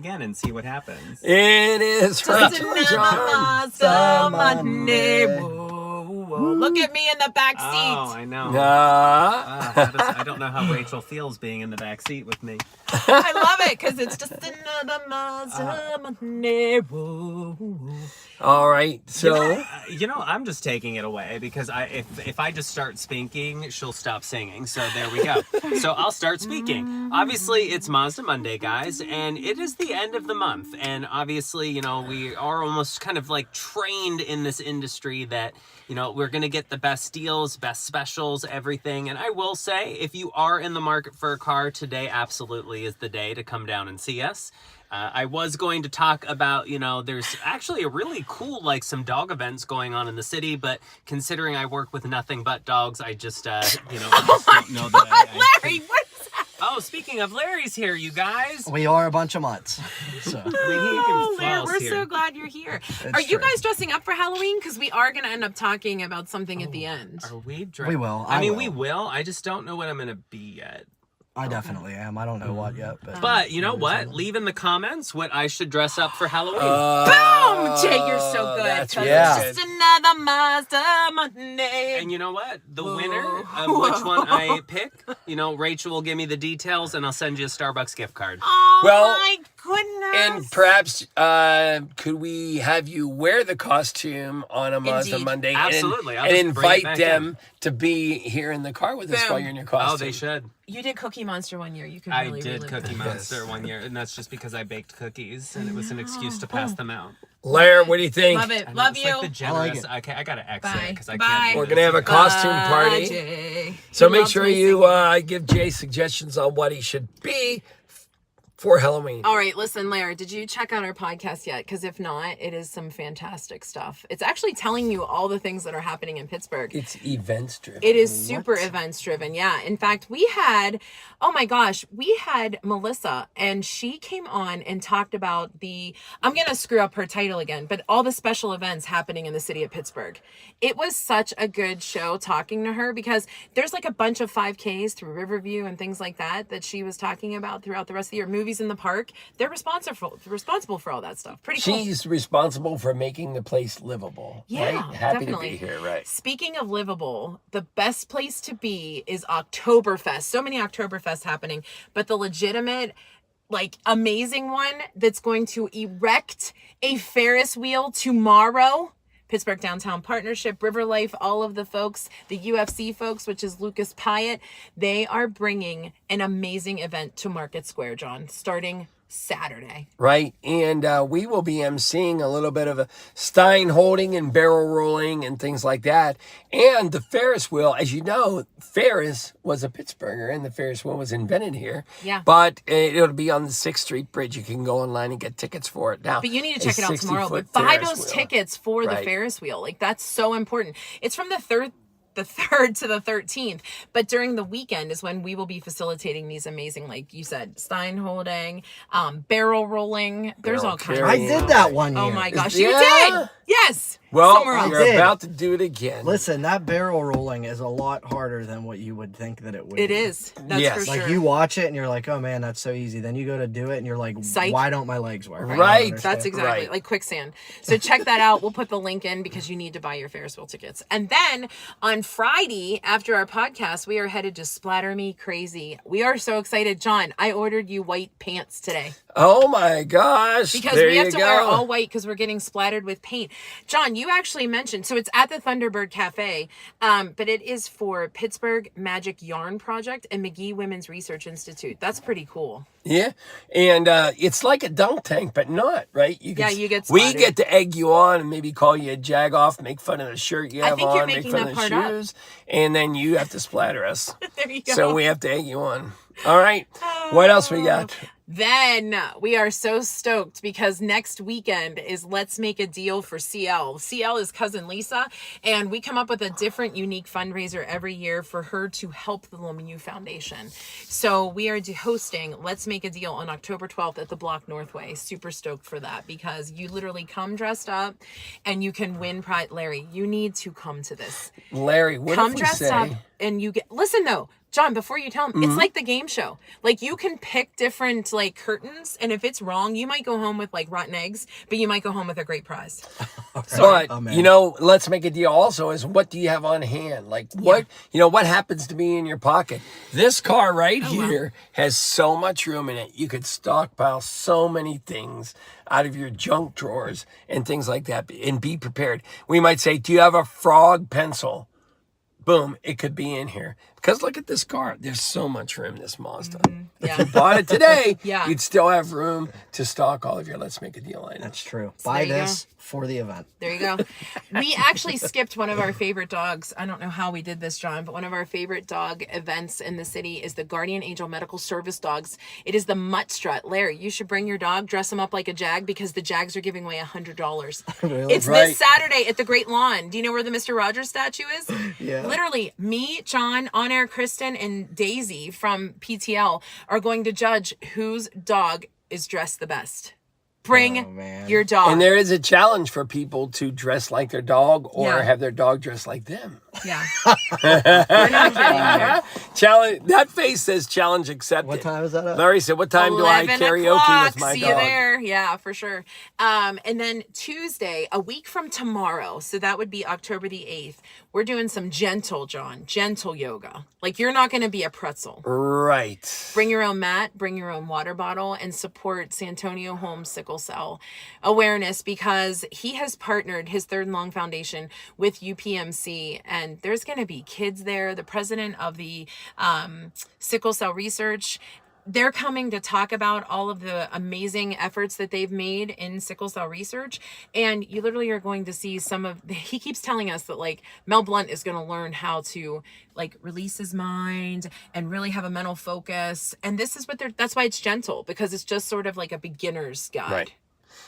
again and see what happens. It is Just another Mazda Monday. Whoa. Look at me in the back seat. Oh, I know. I don't know how Rachel feels being in the back seat with me. I love it because it's just another Mazda Monday. Whoa. All right, so I'm just taking it away because if I just start speaking, she'll stop singing. So there we go. So I'll start speaking. Obviously, it's Mazda Monday, guys, and it is the end of the month. And obviously, we are almost kind of like trained in this industry that we're gonna get the best deals, best specials, everything. And I will say, if you are in the market for a car, today absolutely is the day to come down and see us. I was going to talk about, there's actually a really cool, some dog events going on in the city, but considering I work with nothing but dogs, I just, I just don't know that. Larry, what is that? Oh, speaking of, Larry's here, you guys. We are a bunch of mutts. So. Larry, we're so glad you're here. Are you guys dressing up for Halloween? Because we are going to end up talking about something at the end. Are we We will. We will. I just don't know what I'm going to be yet. I definitely am. I don't know what yet. But you know what? Leave in the comments what I should dress up for Halloween. Boom! Jay, you're so good. That's It's just another Mazda Monday. And you know what? The winner of which one I pick, Rachel will give me the details and I'll send you a Starbucks gift card. Oh, Well, my goodness. and perhaps could we have you wear the costume on a Mazda Indeed. Monday Absolutely. I'll and just bring it invite back them to be here in the car with us Boom. while you're in your costume? Oh, they should. You did Cookie Monster one year. You could I really did relive Cookie that. Monster one year, and that's just because I baked cookies, and it was an excuse to pass them out. Larry, what do you think? Love it. And Love it's you. like the generous. I like I gotta exit Bye. because I Bye. can't. We're gonna have a costume Bye, party. Jay. So He make loves sure me you singing. give Jay suggestions on what he should be for Halloween. All right, listen, Larry, did you check out our podcast yet? Because if not, it is some fantastic stuff. It's actually telling you all the things that are happening in Pittsburgh. It's events driven. It is super events driven. Yeah. In fact, we had Melissa, and she came on and talked about I'm going to screw up her title again, but all the special events happening in the city of Pittsburgh. It was such a good show talking to her because there's a bunch of 5Ks through Riverview and things like that she was talking about throughout the rest of the year. Movies in the park. They're responsible for all that stuff. Pretty cool. She's responsible for making the place livable. Yeah, right? Happy definitely. to be here, right? Speaking of livable, the best place to be is Oktoberfest. So many Oktoberfests happening, but the legitimate, amazing one that's going to erect a Ferris wheel tomorrow. Pittsburgh Downtown Partnership, River Life, all of the folks, the UFC folks, which is Lucas Pyatt, they are bringing an amazing event to Market Square, John, starting Saturday. Right. And we will be emceeing a little bit of a stein holding and barrel rolling and things like that. And the Ferris wheel, as you know, Ferris was a Pittsburgher and the Ferris wheel was invented here. Yeah. But it'll be on the 6th Street Bridge. You can go online and get tickets for it now. But you need to check it out 60 tomorrow. foot But buy Ferris those wheel. tickets for the Right. Ferris wheel. That's so important. It's from the 3rd to the 13th, but during the weekend is when we will be facilitating these amazing, like you said, stein holding, barrel rolling. There's all kinds. I did that one year. Oh my gosh, Yeah. you did! Yes. Well, Somewhere else. you're did. about to do it again. Listen, that barrel rolling is a lot harder than what you would think that it would. It be. is. That's Yes. for sure. Like you watch it and you're like, oh man, that's so easy. Then you go to do it and you're like, Psych. why don't my legs work? I don't Right. understand. That's exactly Right. like quicksand. So check that out. We'll put the link in because you need to buy your Ferris wheel tickets. And then on Friday, after our podcast, we are headed to Splatter Me Crazy. We are so excited. John, I ordered you white pants today. Oh my gosh. Because there we have you to go. wear all white because we're getting splattered with paint. John, you actually mentioned, so it's at the Thunderbird Cafe, but it is for Pittsburgh Magic Yarn Project and McGee Women's Research Institute. That's pretty cool. Yeah, and it's like a dunk tank, but not, right? You Yeah, you get We spotted. get to egg you on and maybe call you a jagoff, make fun of the shirt you I have think you're on, make making fun that of the part up. shoes, and then you have to splatter us. There you go. So we have to egg you on. All right, what else we got? Then we are so stoked because next weekend is Let's Make a Deal for CL. CL is cousin Lisa, and we come up with a different unique fundraiser every year for her to help the Lemieux Foundation. So we are hosting Let's Make a Deal on October 12th at the Block Northway. Super stoked for that because you literally come dressed up and you can win prize. Larry, you need to come to this. Larry, what Come if we dressed say... up and you get, listen though, John, before you tell him, it's like the game show. Like, you can pick different, like, curtains, and if it's wrong, you might go home with, like, rotten eggs, but you might go home with a great prize. But, you know, let's make a deal also is what do you have on hand? Like, what, you know, what happens to be in your pocket? This car right here has so much room in it. You could stockpile so many things out of your junk drawers and things like that, and be prepared. We might say, do you have a frog pencil? Boom, it could be in here. Because look at this car. There's so much room, this Mazda. If you bought it today, you'd still have room to stock all of your Let's Make a Deal items. That's true. So Buy this for the event. There you go. We actually skipped one of our favorite dogs. I don't know how we did this, John, but one of our favorite dog events in the city is the Guardian Angel Medical Service Dogs. It is the Mutt Strut. Larry, you should bring your dog, dress him up like a jag, because the Jags are giving away $100. Really? It's this Saturday at the Great Lawn. Do you know where the Mr. Rogers statue is? Yeah. Literally, me, John, On Air Kristen, and Daisy from PTL are going to judge whose dog is dressed the best. Bring your dog. And there is a challenge for people to dress like their dog or have their dog dress like them. Yeah. We're not kidding there. Challenge. That face says challenge accepted. What time is that at? Larry said, what time do I 11 karaoke o'clock. with my See dog? you there. Yeah, for sure. And then Tuesday, a week from tomorrow, so that would be October the 8th, we're doing some gentle yoga. Like, you're not going to be a pretzel. Right. Bring your own mat, bring your own water bottle, and support Santonio Holmes Sickle Cell Awareness, because he has partnered his Third and Long Foundation with UPMC, and there's going to be kids there. The president of the Sickle Cell Research, they're coming to talk about all of the amazing efforts that they've made in sickle cell research. And you literally are going to see he keeps telling us that, like, Mel Blount is going to learn how to, like, release his mind and really have a mental focus. And this is that's why it's gentle, because it's just sort of like a beginner's guide. Right.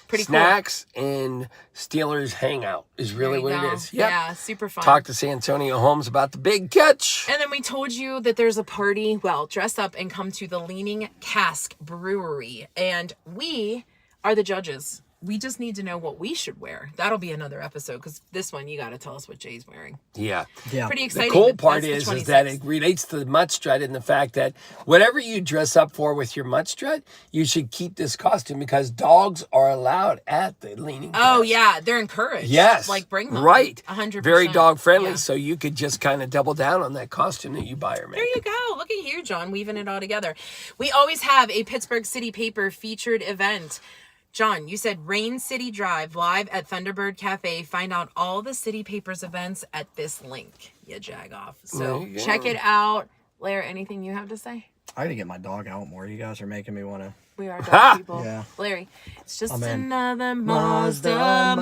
Pretty Snacks and Steelers hangout is really what it is. Yep. Yeah, super fun. Talk to Santonio Holmes about the big catch. And then we told you that there's a party. Well, dress up and come to the Leaning Cask Brewery. And we are the judges. We just need to know what we should wear. That'll be another episode, because this one, you got to tell us what Jay's wearing. Yeah. Pretty The exciting. cool part That's the is that 26th. it relates to the Mutt Strut in the fact that whatever you dress up for with your Mutt Strut, you should keep this costume, because dogs are allowed at the Leaning Oh, Cask. yeah. They're encouraged. Yes. Like, bring them. Right. 100%. Very dog friendly. Yeah. So you could just kind of double down on that costume that you buy or make. There you go. Look at you, John, weaving it all together. We always have a Pittsburgh City Paper featured event. John, you said Rain City Drive live at Thunderbird Cafe. Find out all the City Papers events at this link, YaJagoff. So check it out. Blair, anything you have to say? I gotta get my dog out more. You guys are making me want to. We are dog people. Yeah. Larry, it's just I'm in. another Mazda.